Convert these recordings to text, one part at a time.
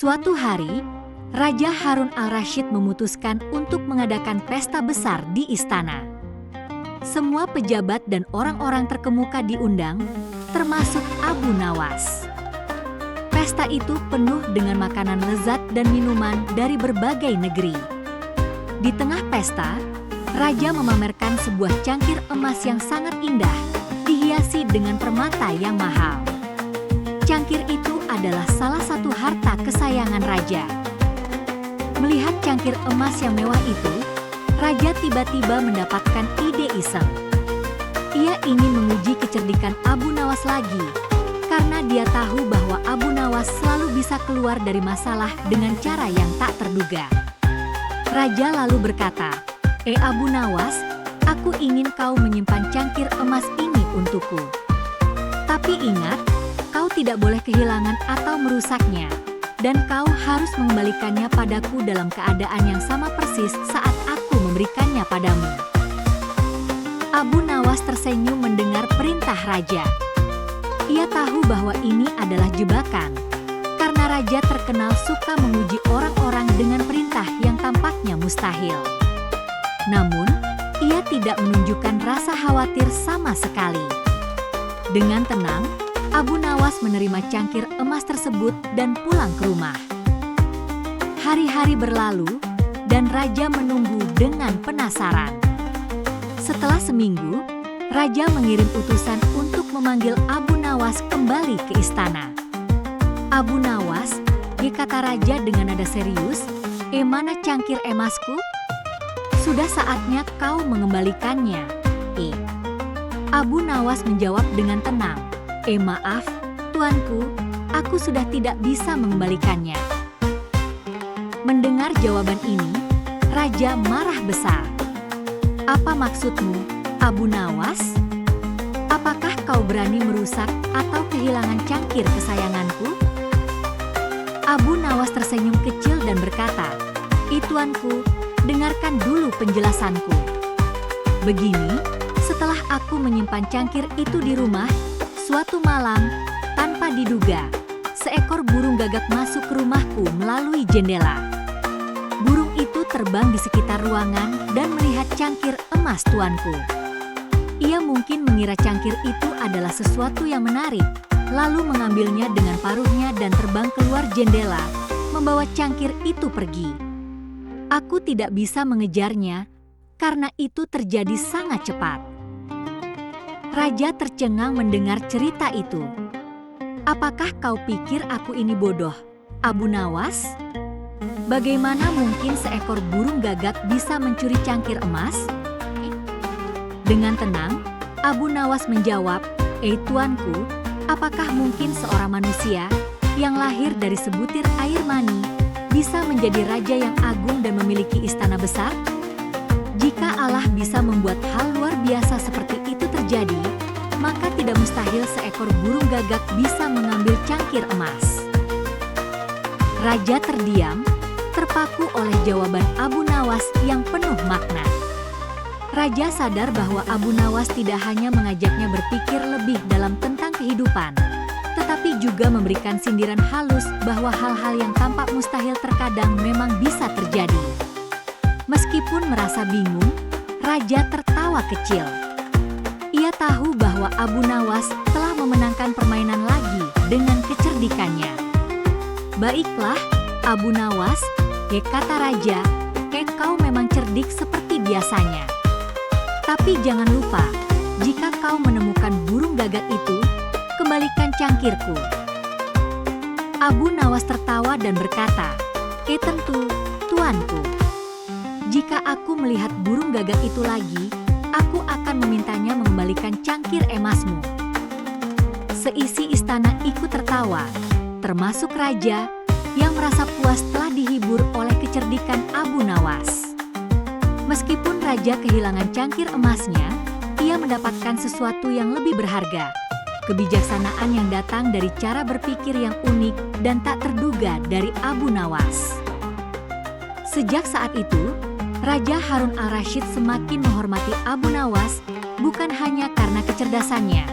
Suatu hari, Raja Harun al-Rasyid memutuskan untuk mengadakan pesta besar di istana. Semua pejabat dan orang-orang terkemuka diundang, termasuk Abu Nawas. Pesta itu penuh dengan makanan lezat dan minuman dari berbagai negeri. Di tengah pesta, Raja memamerkan sebuah cangkir emas yang sangat indah, dihiasi dengan permata yang mahal. Cangkir itu adalah salah satu harta kesayangan Raja. Melihat cangkir emas yang mewah itu, Raja tiba-tiba mendapatkan ide iseng. Ia ingin menguji kecerdikan Abu Nawas lagi, karena dia tahu bahwa Abu Nawas selalu bisa keluar dari masalah dengan cara yang tak terduga. Raja lalu berkata, Abu Nawas, aku ingin kau menyimpan cangkir emas ini untukku. Tapi ingat, kau tidak boleh kehilangan atau merusaknya, dan kau harus mengembalikannya padaku dalam keadaan yang sama persis saat aku memberikannya padamu. Abu Nawas tersenyum mendengar perintah Raja. Ia tahu bahwa ini adalah jebakan, karena Raja terkenal suka menguji orang-orang dengan perintah yang tampaknya mustahil. Namun, ia tidak menunjukkan rasa khawatir sama sekali. Dengan tenang, Abu Nawas menerima cangkir emas tersebut dan pulang ke rumah. Hari-hari berlalu, dan Raja menunggu dengan penasaran. Setelah seminggu, Raja mengirim utusan untuk memanggil Abu Nawas kembali ke istana. Abu Nawas, kata Raja dengan nada serius, mana cangkir emasku? Sudah saatnya kau mengembalikannya. Abu Nawas menjawab dengan tenang, maaf, tuanku, aku sudah tidak bisa mengembalikannya. Mendengar jawaban ini, Raja marah besar. Apa maksudmu, Abu Nawas? Apakah kau berani merusak atau kehilangan cangkir kesayanganku? Abu Nawas tersenyum kecil dan berkata, tuanku, dengarkan dulu penjelasanku. Begini, setelah aku menyimpan cangkir itu di rumah, suatu malam, tanpa diduga, seekor burung gagak masuk ke rumahku melalui jendela. Burung itu terbang di sekitar ruangan dan melihat cangkir emas tuanku. Ia mungkin mengira cangkir itu adalah sesuatu yang menarik, lalu mengambilnya dengan paruhnya dan terbang keluar jendela, membawa cangkir itu pergi. Aku tidak bisa mengejarnya, karena itu terjadi sangat cepat. Raja tercengang mendengar cerita itu. Apakah kau pikir aku ini bodoh, Abu Nawas? Bagaimana mungkin seekor burung gagak bisa mencuri cangkir emas? Dengan tenang, Abu Nawas menjawab, tuanku, apakah mungkin seorang manusia yang lahir dari sebutir air mani bisa menjadi raja yang agung dan memiliki istana besar? Jika Allah bisa membuat hal luar biasa seperti itu terjadi, maka tidak mustahil seekor burung gagak bisa mengambil cangkir emas. Raja terdiam, terpaku oleh jawaban Abu Nawas yang penuh makna. Raja sadar bahwa Abu Nawas tidak hanya mengajaknya berpikir lebih dalam tentang kehidupan, tetapi juga memberikan sindiran halus bahwa hal-hal yang tampak mustahil terkadang memang bisa terjadi. Meskipun merasa bingung, Raja tertawa kecil. Ia tahu bahwa Abu Nawas telah memenangkan permainan lagi dengan kecerdikannya. Baiklah, Abu Nawas, kata Raja, kau memang cerdik seperti biasanya. Tapi jangan lupa, jika kau menemukan burung gagak itu, kembalikan cangkirku. Abu Nawas tertawa dan berkata, tentu, tuanku. Jika aku melihat burung gagak itu lagi, aku akan memintanya mengembalikan cangkir emasmu. Seisi istana ikut tertawa, termasuk Raja, yang merasa puas telah dihibur oleh kecerdikan Abu Nawas. Meskipun Raja kehilangan cangkir emasnya, ia mendapatkan sesuatu yang lebih berharga. Kebijaksanaan yang datang dari cara berpikir yang unik dan tak terduga dari Abu Nawas. Sejak saat itu, Raja Harun al-Rasyid semakin menghormati Abu Nawas bukan hanya karena kecerdasannya,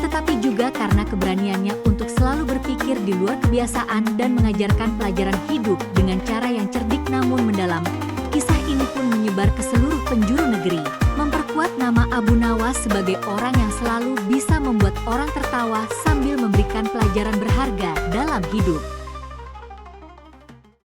tetapi juga karena keberaniannya untuk selalu berpikir di luar kebiasaan dan mengajarkan pelajaran hidup dengan cara yang cerdik namun mendalam. Kisah ini pun menyebar ke seluruh penjuru negeri, memperkuat nama Abu Nawas sebagai orang yang selalu bisa membuat orang tertawa sambil memberikan pelajaran berharga dalam hidup.